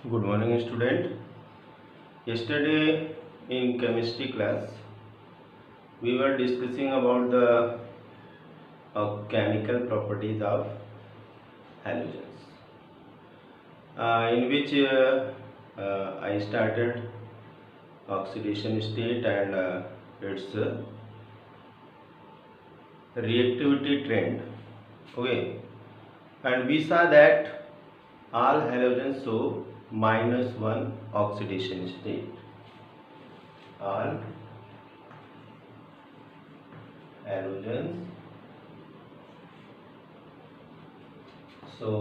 Good morning, student. Yesterday in chemistry class, we were discussing about the chemical properties of halogens, in which I started oxidation state and its reactivity trend. Okay, and we saw that all halogens show -1 oxidation state. All halogens so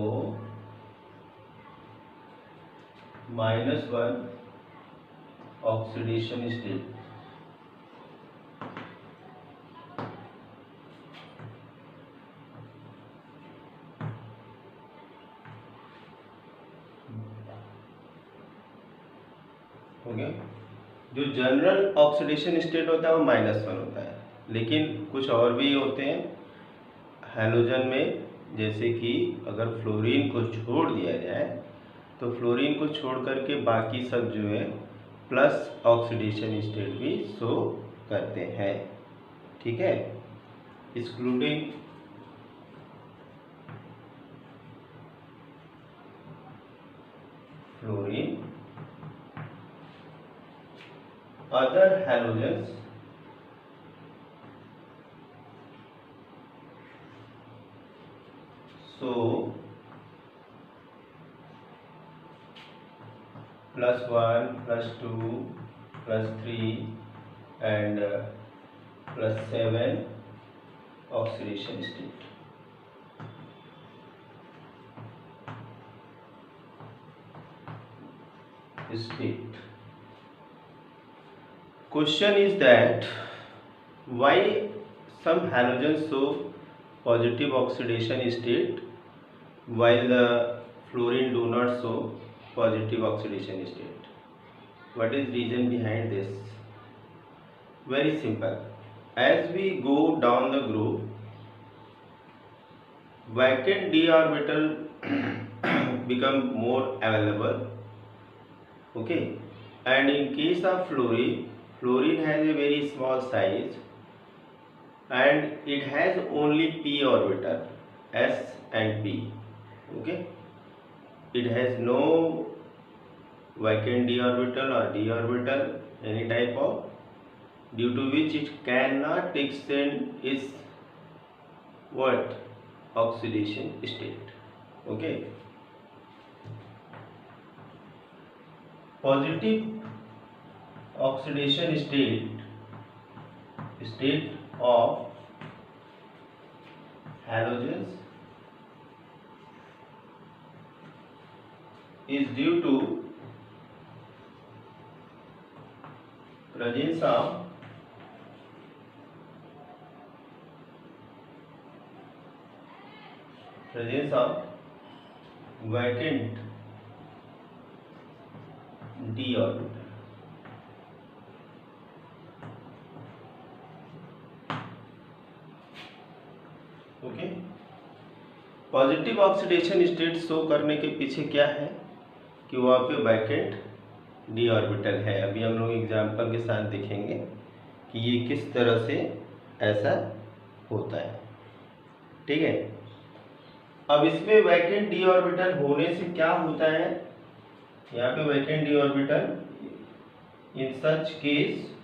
-1 oxidation state. Okay, जो general oxidation state होता है वो -1 होता है, लेकिन कुछ और भी होते हैं हैलोजन में, जैसे कि अगर फ्लोरीन को छोड़ दिया जाए तो फ्लोरीन को छोड़ करके बाकी सब जो है प्लस ऑक्सीडेशन स्टेट भी शो करते हैं। ठीक है, excluding fluorine, other halogens so +1 +2 +3 and +7 oxidation state. Question is that why some halogens show positive oxidation state while the fluorine do not show positive oxidation state? What is reason behind this? Very simple. As we go down the group, vacant d orbital become more available. Okay, and in case of fluorine has a very small size and it has only p orbital, s and p. Okay, it has no vacant d orbital or d orbital any type of, due to which it cannot extend its what oxidation state. Okay, positive oxidation state of halogens is due to presence of vacant d orbital. Okay, positive oxidation state show करने के पीछे क्या है कि वहाँ पे vacant d orbital है। अभी हम लोग एग्जांपल के साथ देखेंगे कि ये किस तरह से ऐसा होता है। ठीक है, अब इसमें वैकेंट डी ऑर्बिटल होने से क्या होता है, यहाँ पे vacant d orbital in such case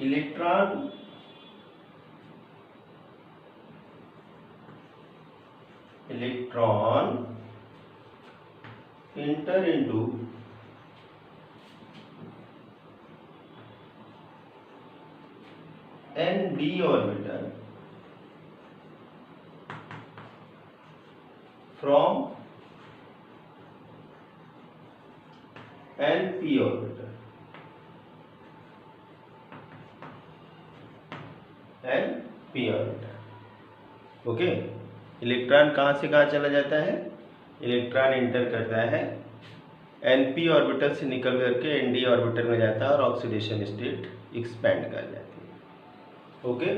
electron enter into n-d orbital from n-p orbital. Okay, electron कहाँ से कहाँ चला जाता है, इलेक्ट्रॉन इंटर करता है np ऑर्बिटल से निकल करके nd ऑर्बिटल में जाता है और ऑक्सीडेशन स्टेट एक्सपेंड कर जाती है। ओके,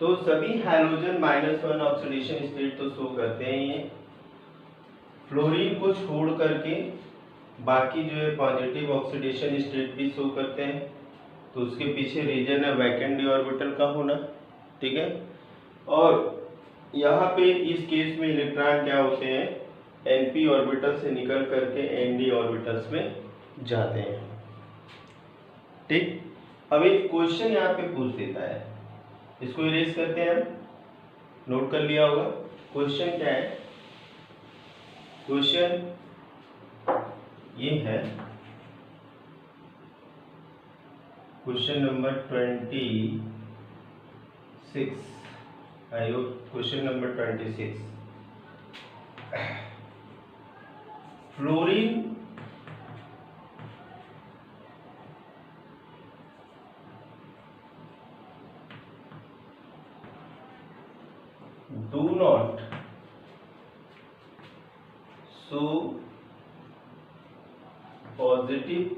तो सभी हैलोजन -1 ऑक्सीडेशन स्टेट तो शो करते हैं ये, फ्लोरीन को छोड़ करके बाकी जो है पॉजिटिव ऑक्सीडेशन स्टेट भी शो करते हैं। तो उसके पीछे रीजन है वैकेंट डी ऑर्बिटल का होना, ठीक है। और यहाँ पे इस केस में इलेक्ट्रॉन क्या होते हैं, np ऑर्बिटल से निकल करके nd ऑर्बिटल्स में जाते हैं, ठीक। अब एक क्वेश्चन यहाँ पे पूछ देता है, इसको इरेज करते हैं हम, नोट कर लिया होगा। क्वेश्चन क्या है, क्वेश्चन ये है, question number 26, I hope question number 26। Fluorine do not show positive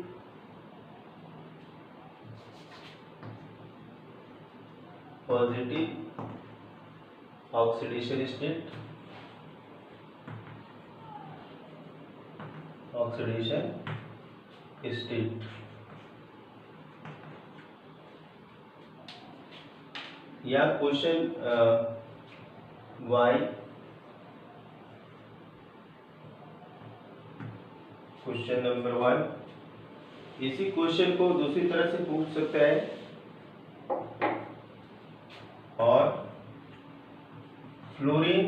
oxidation state, या क्वेश्चन वाई, क्वेश्चन नंबर 1। इसी क्वेश्चन को दूसरी तरह से पूछ सकता है, और fluorine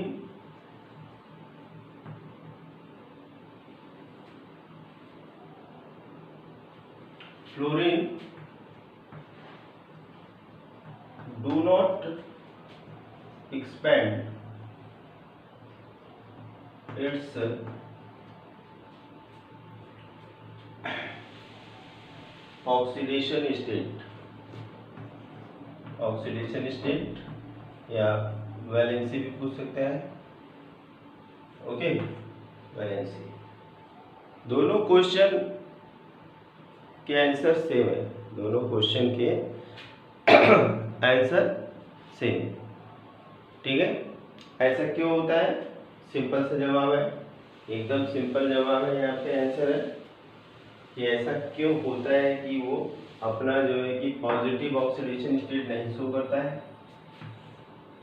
do not expand its oxidation state या वैलेंसी भी पूछ सकते हैं, ओके। वैलेंसी, दोनों क्वेश्चन के आंसर सेम है, दोनों क्वेश्चन के आंसर सेम, ठीक है। ऐसा क्यों होता है, सिंपल सा जवाब है, एकदम सिंपल जवाब है यहाँ पे आंसर है कि ऐसा क्यों होता है कि वो अपना जो है कि पॉजिटिव ऑक्सीडेशन स्टेट नहीं शो करता है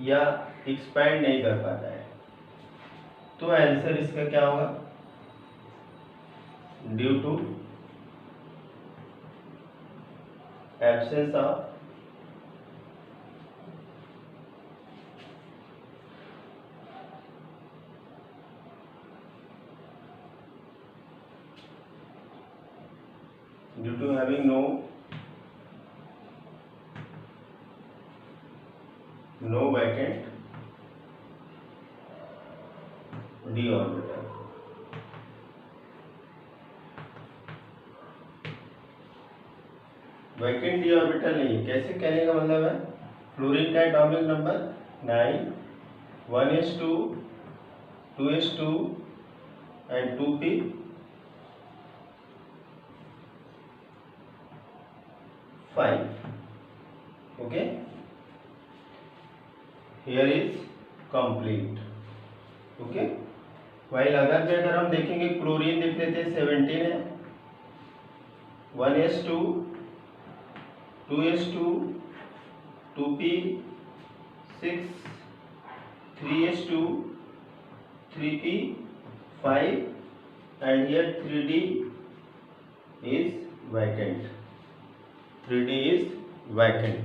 या एक्सपैंड नहीं कर पाता है। तो आंसर इसका क्या होगा, due to absence of due to having no vacant d orbital। Vacant d orbital नहीं, कैसे कहने का मतलब है, फ्लोरीन का atomic number 9, 1s2 2s2 and 2p 5, okay, here is complete, okay। while अगर पे अगर हम देखेंगे क्लोरीन देख लेते हैं 17 है, 1s2 2s2 2p 6 3s2 3p 5 and here 3d is vacant, 3d is vacant।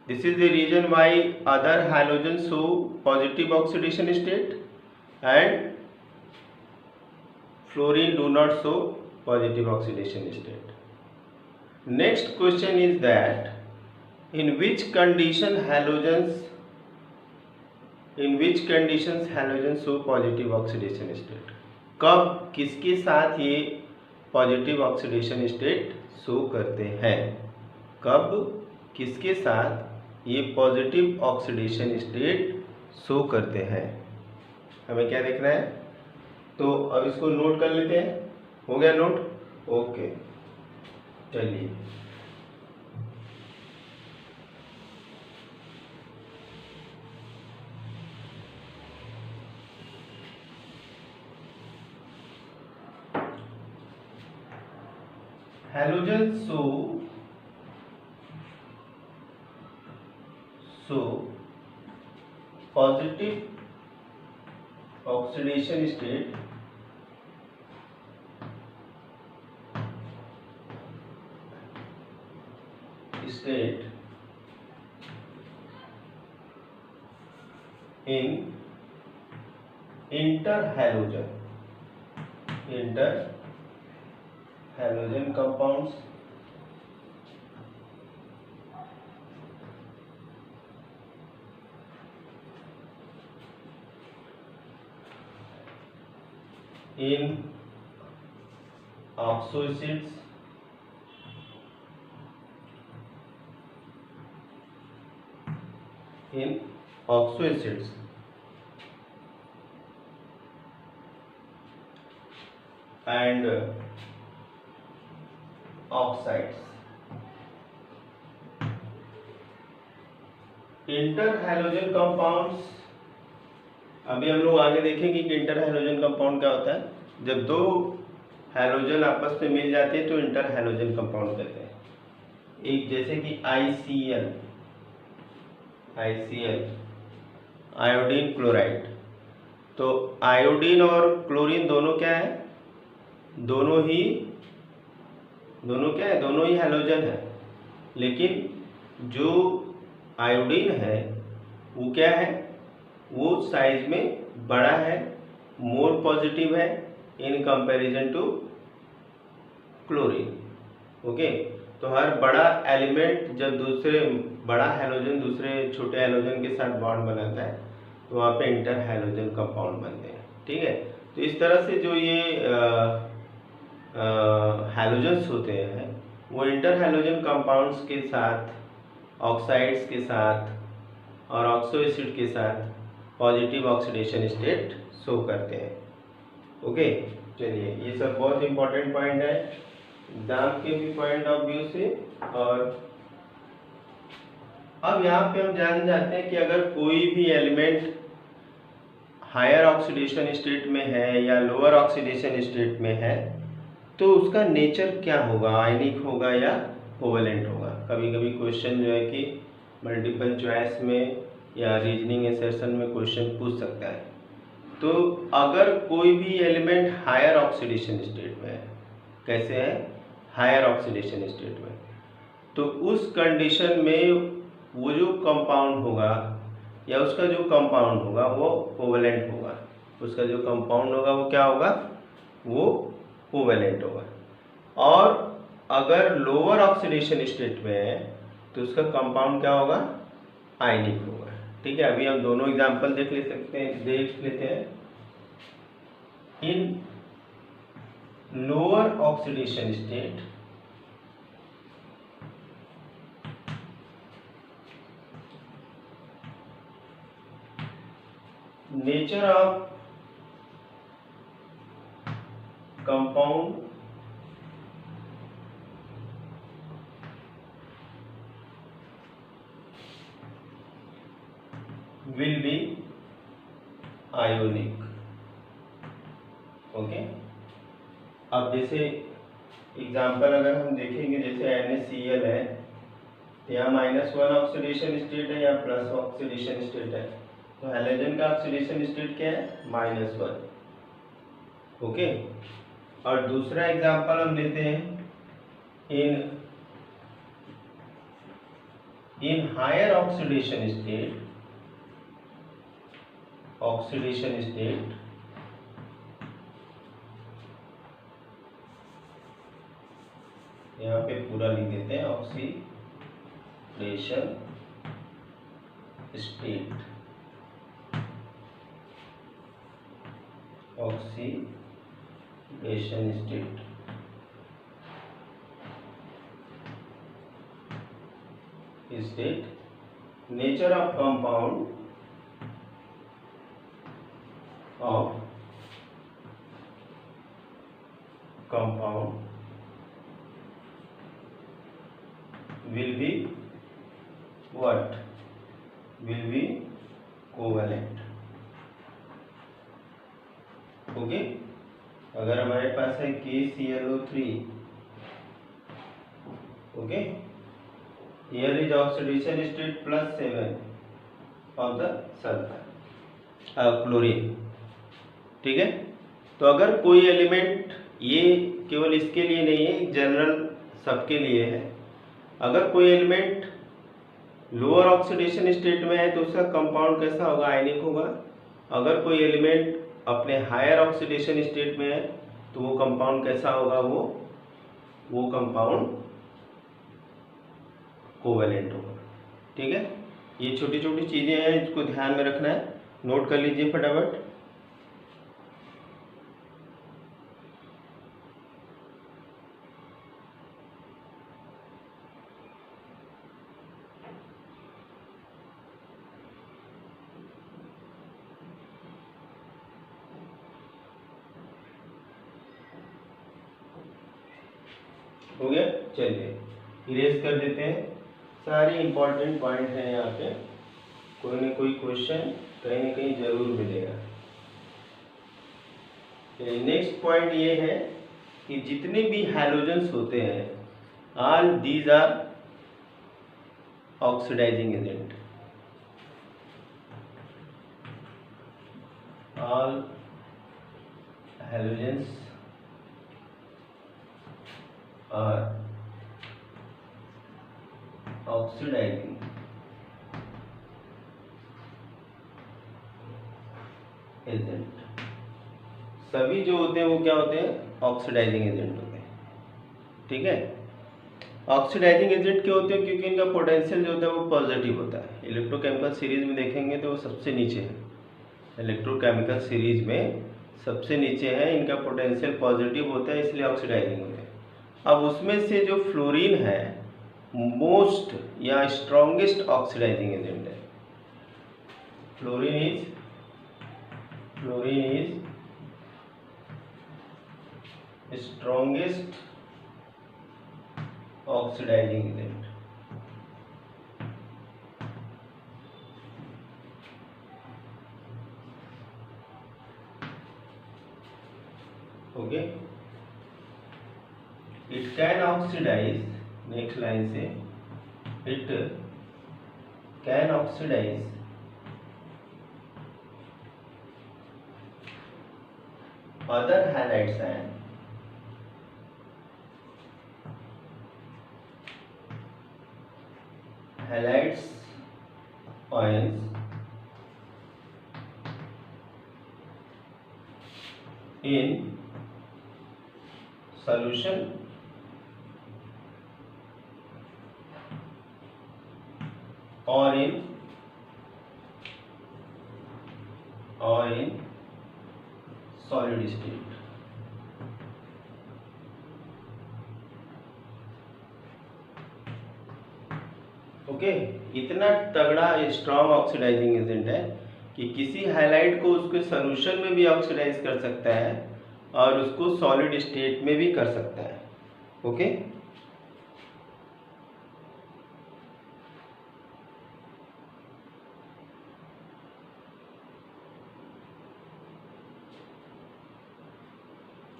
This is the reason why other halogens show positive oxidation state and fluorine do not show positive oxidation state। Next question is that in which conditions halogens show positive oxidation state, कब किसके साथ ये positive oxidation state show करते हैं, कब किसके साथ ये पॉजिटिव ऑक्सीडेशन स्टेट शो करते हैं, हमें क्या देखना है। तो अब इसको नोट कर लेते हैं, हो गया नोट, ओके। चलिए halogen show positive oxidation state in interhalogen compounds in oxoacids and oxides. Interhalogen compounds, अभी हम लोग आगे देखेंगे कि इंटरहैलोजन कंपाउंड क्या होता है। जब दो हैलोजन आपस में मिल जाते हैं तो इंटरहैलोजन कंपाउंड कहते हैं। एक जैसे कि ICl आयोडीन क्लोराइड, तो आयोडीन और क्लोरीन दोनों क्या है, दोनों ही हैलोजन है, लेकिन जो आयोडीन है वो क्या है, वो साइज में बड़ा है, मोर पॉजिटिव है in comparison to chlorine. Okay, तो हर बड़ा एलिमेंट जब दूसरे बड़ा हैलोजन दूसरे छोटे हैलोजन के साथ बॉन्ड बनाता है तो वहाँ पे इंटर हैलोजन कंपाउंड बनते हैं। ठीक है, तो इस तरह से जो ये हैलोजन्स होते हैं वो इंटर हैलोजन कंपाउंड्स के साथ, ऑक्साइड्स के साथ और ऑक्सो एसिड के साथ पॉजिटिव ऑक्सीडेशन स्टेट शो करते हैं। ओके, चलिए ये सब बहुत इंपॉर्टेंट पॉइंट है एग्जाम के भी पॉइंट ऑफ व्यू से। और अब यहाँ पे हम जान जाते हैं कि अगर कोई भी एलिमेंट हायर ऑक्सीडेशन स्टेट में है या लोअर ऑक्सीडेशन स्टेट में है तो उसका नेचर क्या होगा, आयनिक होगा या कोवेलेंट होगा। कभी कभी क्वेश्चन जो है कि मल्टीपल चॉइस में या रीजनिंग एसेशन में क्वेश्चन पूछ सकता है। तो अगर कोई भी एलिमेंट हायर ऑक्सीडेशन स्टेट में है, कैसे है, हायर ऑक्सीडेशन स्टेट में, तो उस कंडीशन में वो जो कंपाउंड होगा या उसका जो कंपाउंड होगा वो कोवेलेंट होगा। उसका जो कंपाउंड होगा वो क्या होगा, वो कोवेलेंट होगा। और अगर लोअर ऑक्सीडेशन स्टेट में है तो उसका कंपाउंड क्या होगा, आयनिक होगा। ठीक है, अभी हम दोनों एग्जांपल देख लेते हैं। इन lower oxidation state nature of compound will be ionic। Okay, अब जैसे एग्जांपल अगर हम देखेंगे, जैसे NaCl है, यहाँ -1 ऑक्सीडेशन स्टेट है या प्लस ऑक्सीडेशन स्टेट है, तो हैलोजन का ऑक्सीडेशन स्टेट क्या है, -1। ओके, और दूसरा एग्जांपल हम लेते हैं इन हायर ऑक्सीडेशन स्टेट यहाँ पे पूरा लिख देते हैं, oxidation state nature of compound will be what, will be covalent। Okay, अगर हमारे पास है KClO3 okay, here is oxidation state +7 of the sulphur chlorine. ठीक है, तो अगर कोई एलिमेंट, ये केवल इसके लिए नहीं है, जनरल सबके लिए है, अगर कोई एलिमेंट लोअर ऑक्सीडेशन स्टेट में है तो उसका कंपाउंड कैसा होगा, आयनिक होगा। अगर कोई एलिमेंट अपने हायर ऑक्सीडेशन स्टेट में है तो वो कंपाउंड कैसा होगा, वो कंपाउंड कोवेलेंट होगा। ठीक है, ये छोटी छोटी चीजें हैं, इसको ध्यान में रखना है, नोट कर लीजिए फटाफट। हो गया, चलिए इरेज कर देते हैं। सारे इंपॉर्टेंट पॉइंट हैं यहाँ पे, कोई ना कोई क्वेश्चन कहीं ना कहीं जरूर मिलेगा। नेक्स्ट पॉइंट ये है कि जितने भी हैलोजेंस होते हैं, all these are oxidising agent. All halogens are oxidising agent. सभी जो होते हैं वो क्या होते हैं, ऑक्सीडाइजिंग एजेंट होते हैं। ठीक है, ऑक्सीडाइजिंग एजेंट क्यों होते हैं, क्योंकि इनका पोटेंशियल जो होता है वो पॉजिटिव होता है। इलेक्ट्रोकेमिकल सीरीज में देखेंगे तो वो सबसे नीचे है, इलेक्ट्रोकेमिकल सीरीज में सबसे नीचे है, इनका पोटेंशियल पॉजिटिव होता है, इसलिए ऑक्सीडाइजिंग होते हैं। अब उसमें से जो फ्लोरीन है मोस्ट या स्ट्रॉन्गेस्ट ऑक्सीडाइजिंग एजेंट है। Fluorine is strongest oxidising agent. Okay, it can oxidize, next line से, it can oxidize other halides ion halides ions in solution or in solid state। Okay, इतना तगड़ा strong oxidising agent है कि किसी highlight को उसके solution में भी ऑक्सीडाइज कर सकता है और उसको सॉलिड स्टेट में भी कर सकता है। ओके,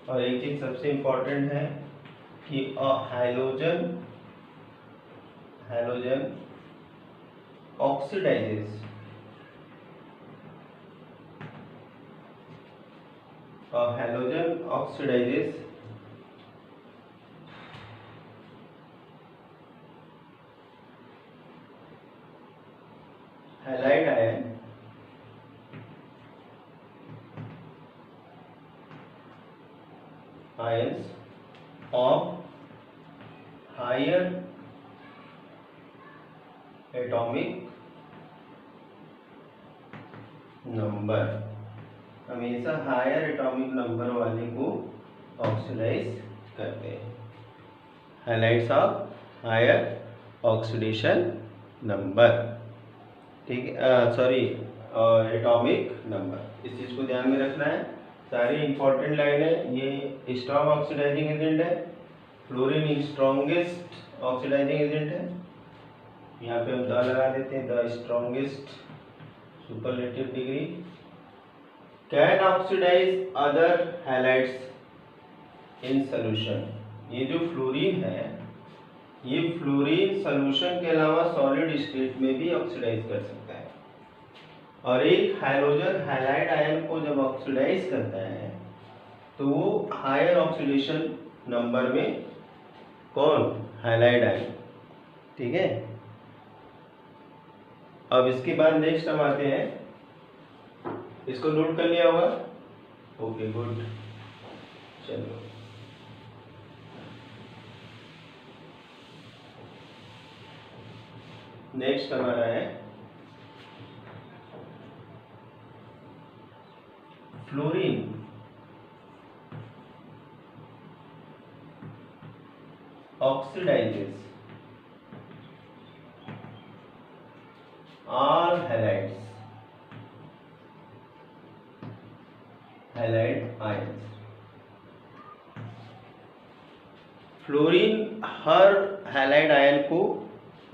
और एक चीज सबसे इंपॉर्टेंट है कि halogen oxidises halogen oxidises halide ion ions of higher atomic number, हमेशा हायर एटॉमिक नंबर वाले को ऑक्सीडाइज करते हैं। Highlights of higher oxidation number, ठीक है, सॉरी एटॉमिक नंबर, इस चीज को ध्यान में रखना है। सारी इंपॉर्टेंट लाइन है। ये स्ट्रॉन्ग ऑक्सीडाइजिंग एजेंट है, फ्लोरीन स्ट्रॉन्गेस्ट ऑक्सीडाइजिंग एजेंट है। यहाँ पे हम द लगा देते हैं, the strongest superlative degree. Can oxidise other halides in solution. ये जो फ्लोरीन है ये फ्लोरीन सॉल्यूशन के अलावा सॉलिड स्टेट में भी ऑक्सीडाइज कर सकता है। और एक हाइड्रोजन हाइलाइड आयन को जब ऑक्सीडाइज करता है तो वो हायर ऑक्सीडेशन नंबर में कौन, हाइलाइड आयन, ठीक है। अब इसके बाद नेक्स्ट हम आते हैं, इसको नोट कर लिया होगा, ओके गुड। चलो नेक्स्ट हमारा है fluorine oxidizes all halide ions। Fluorine हर हैलाइड आयन को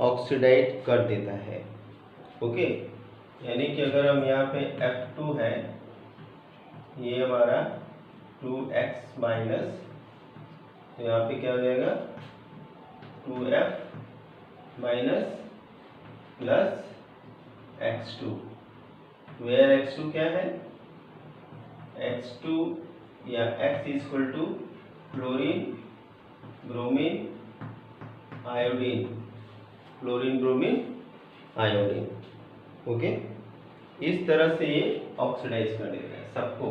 ऑक्सीडाइज कर देता है, ओके। यानी कि अगर हम यहाँ पे F2 है, ये हमारा 2x माइनस, तो यहाँ पे क्या हो जाएगा 2F minus plus X2, where X2 क्या है, X2 या X equal to fluorine bromine iodine, fluorine bromine iodine, okay. इस तरह से ये ऑक्सीडाइज कर देता है सबको।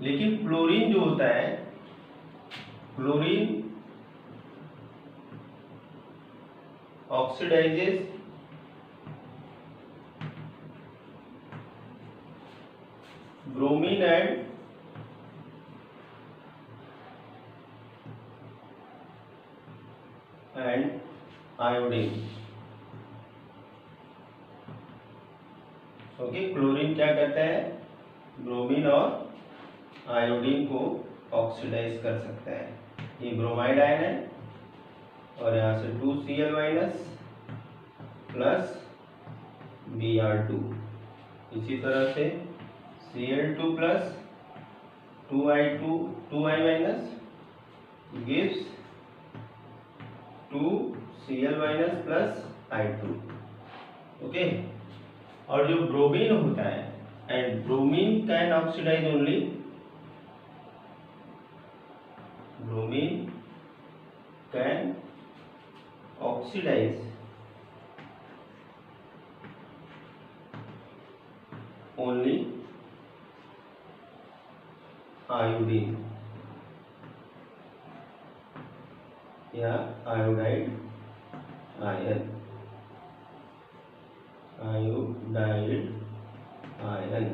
लेकिन फ्लोरीन जो होता है, fluorine oxidises bromine and iodine, okay. Chlorine क्या करता है, ब्रोमीन और आयोडीन को ऑक्सीडाइज कर सकता है। ये ब्रोमाइड आयन है और यहाँ से 2Cl माइनस प्लस Br2, इसी तरह से Cl2 plus 2I minus gives 2Cl minus plus I2, okay. और जो ब्रोमीन होता है, and bromine can oxidize only, bromine can oxidize only iodine या iodide ion, iodide ion.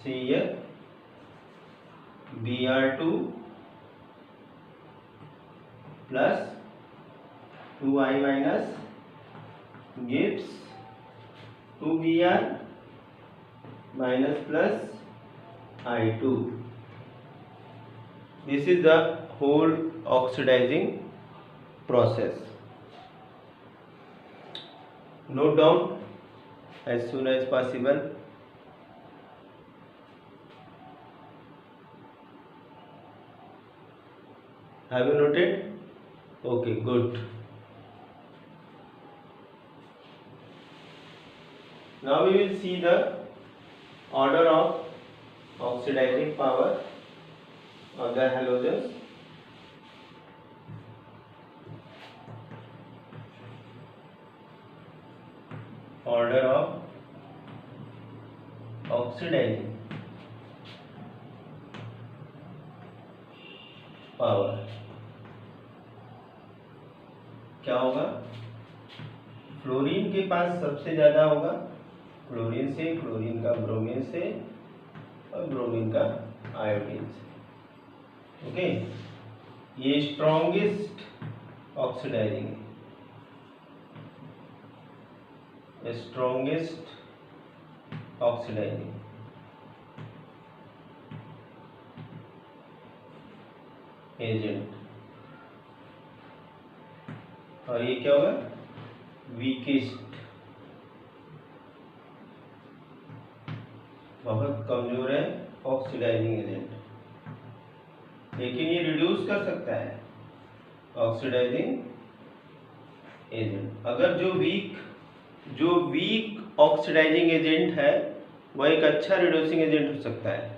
Cl Br2 plus 2I minus gives 2Br minus plus I2. This is the whole oxidizing process. Note down as soon as possible. Have you noted? Okay, good. Now we will see the order of oxidizing power of the halogens. Order of oxidizing power क्या होगा? Fluorine के पास सबसे ज्यादा होगा, chlorine से, chlorine का bromine से और ब्रोमीन का आयोडीन से, ओके। ये स्ट्रॉन्गेस्ट ऑक्सीडाइजिंग है, स्ट्रॉन्गेस्ट ऑक्सीडाइजिंग एजेंट। और ये क्या होगा? वीकेस्ट, बहुत कमजोर है ऑक्सीडाइजिंग एजेंट, लेकिन ये रिड्यूस कर सकता है, ऑक्सीडाइजिंग एजेंट। अगर जो वीक ऑक्सीडाइजिंग एजेंट है वह एक अच्छा रिड्यूसिंग एजेंट हो सकता है,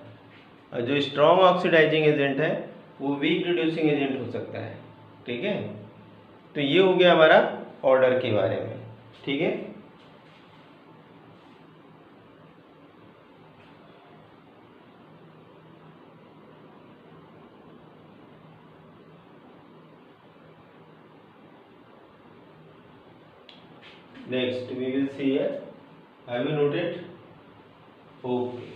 और जो स्ट्रॉन्ग ऑक्सीडाइजिंग एजेंट है वो वीक रिड्यूसिंग एजेंट हो सकता है। ठीक है, तो ये हो गया हमारा ऑर्डर के बारे में। ठीक है, next we will see here. Have you noted? Okay.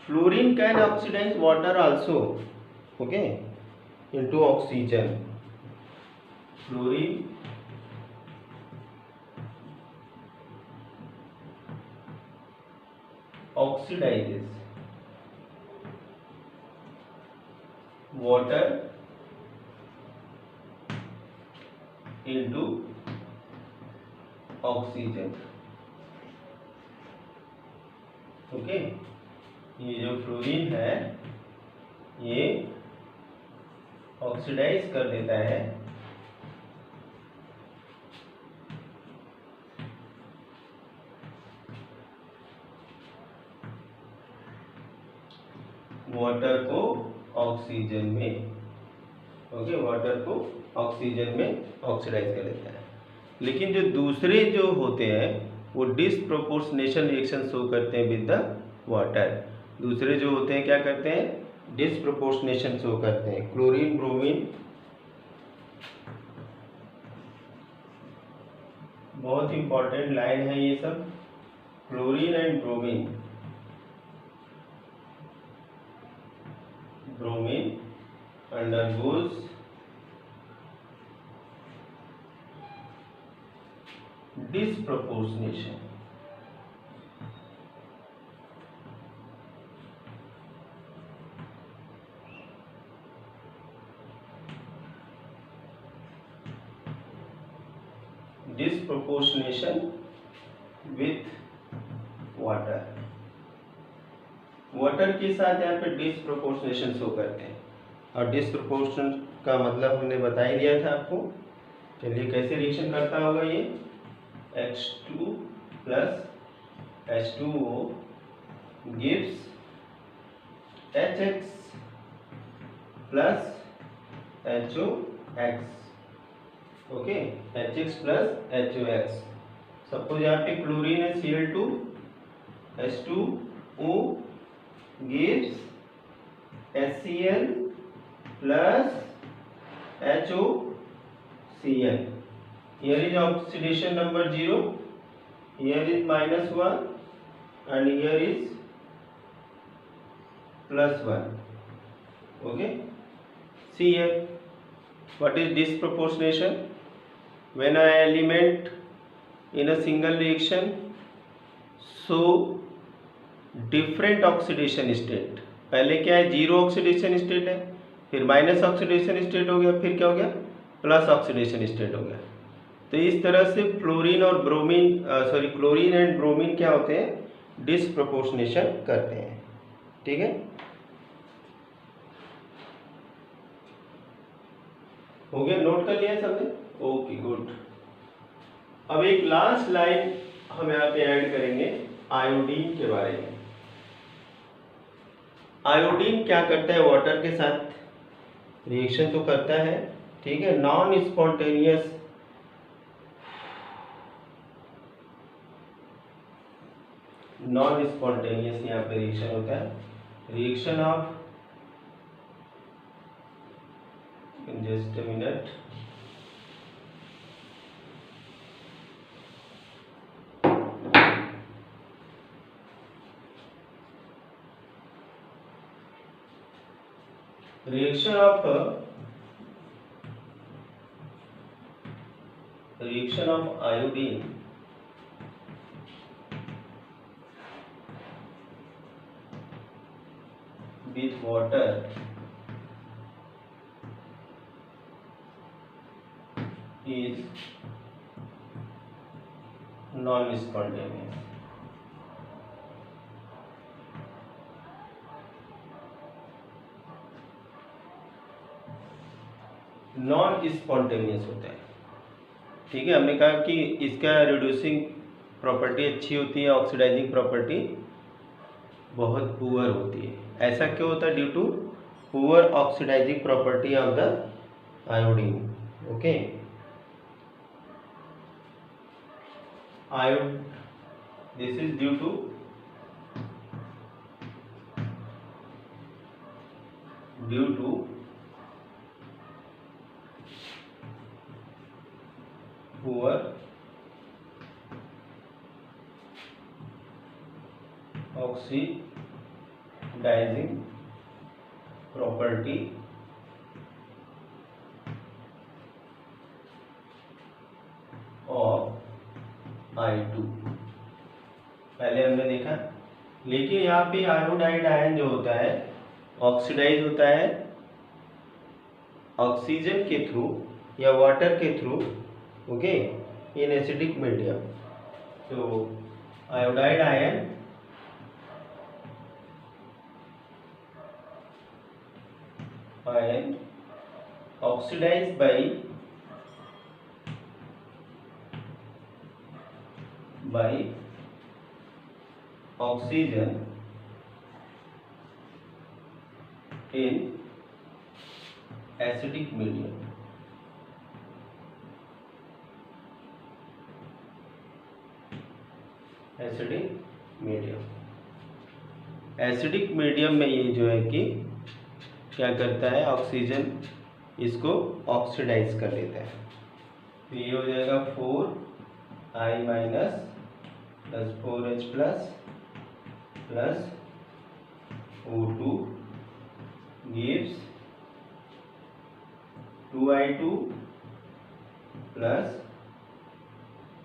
Fluorine can oxidize water also, okay, into oxygen. Fluorine oxidizes water into oxygen. Okay, ये जो फ्लोरीन है ये ऑक्सीडाइज कर देता है वाटर को ऑक्सीजन में। ओके, वाटर को ऑक्सीजन में ऑक्सीडाइज कर देता है। लेकिन जो दूसरे जो होते हैं वो डिसप्रोपोर्शनेशन रिएक्शन शो करते हैं विद द वाटर। दूसरे जो होते हैं क्या करते हैं, डिसप्रोपोर्शनेशन शो करते हैं। क्लोरीन ब्रोमीन, बहुत इंपॉर्टेंट लाइन है ये सब। Chlorine and bromine, bromine undergoes disproportionation. Disproportionation with water. Water के साथ यहाँ पे डिसप्रोपोर्शनेशन शो करते हैं, और डिसप्रोपोर्शन का मतलब हमने बता ही दिया था आपको। चलिए कैसे रिएक्शन करता होगा ये, H2 plus H2O gives HX plus HOX। Okay, HX plus HOX। Suppose यहाँ पे क्लोरीन है Cl2, H2O gives HCl plus HOCl. Here is oxidation number 0, here is -1 and here is +1. Okay, see here, what is disproportionation? When an element in a single reaction show different oxidation state. पहले क्या है, zero oxidation state है, फिर minus oxidation state हो गया, फिर क्या हो गया, प्लस ऑक्सीडेशन स्टेट हो गया। तो इस तरह से फ्लोरीन और ब्रोमीन क्लोरीन एंड ब्रोमीन क्या होते हैं, डिसप्रोपोर्शनेशन करते हैं। ठीक है, हो गया, नोट कर लिया सबने? Okay, good. अब एक लास्ट लाइन हम यहाँ पे ऐड करेंगे आयोडीन के बारे में। आयोडीन क्या करता है, वाटर के साथ रिएक्शन तो करता है, ठीक है, नॉन स्पॉन्टेनियस यहाँ पे रिएक्शन होता है, reaction of, just a minute, reaction of iodine with water is non-spontaneous. Non spontaneous होता है। ठीक है, हमने कहा कि इसका रिड्यूसिंग प्रॉपर्टी अच्छी होती है, ऑक्सीडाइजिंग प्रॉपर्टी बहुत पुअर होती है। ऐसा क्यों होता है? Due to poor oxidising property of the iodine. Okay, iod this is due to poor oxidizing property of I2। पहले हमने देखा, लेकिन यहाँ पे आयोडाइड आयन जो होता है ऑक्सीडाइज होता है ऑक्सीजन के थ्रू या वाटर के through, okay, in acidic medium. तो iodide ion oxidize by oxygen in acidic medium। Acidic medium में ये जो है कि क्या करता है, ऑक्सीजन इसको ऑक्सीडाइज कर लेता है। तो ये हो जाएगा 4I minus plus 4H plus O2 gives 2I2 plus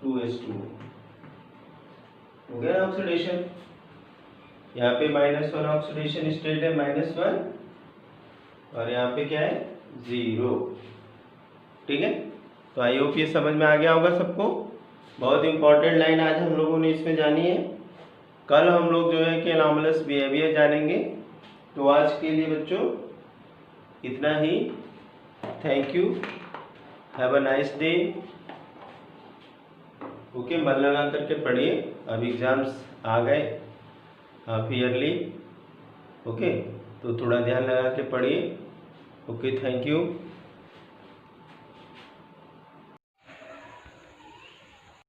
2H2। हो गया ना ऑक्सीडेशन। यहाँ पे -1 ऑक्सीडेशन स्टेट है, -1, और यहाँ पे क्या है, 0। ठीक है, तो आई होप ये समझ में आ गया होगा सबको। बहुत इंपॉर्टेंट लाइन आज हम लोगों ने इसमें जानी है। कल हम लोग जो है कि एनॉमलस बिहेवियर जानेंगे। तो आज के लिए बच्चों इतना ही। Thank you, have a nice day. Okay, मन लगा करके पढ़िए, अब एग्जाम्स आ गए हाफ ईयरली। ओके, तो थोड़ा ध्यान लगा के पढ़िए। Okay, thank you.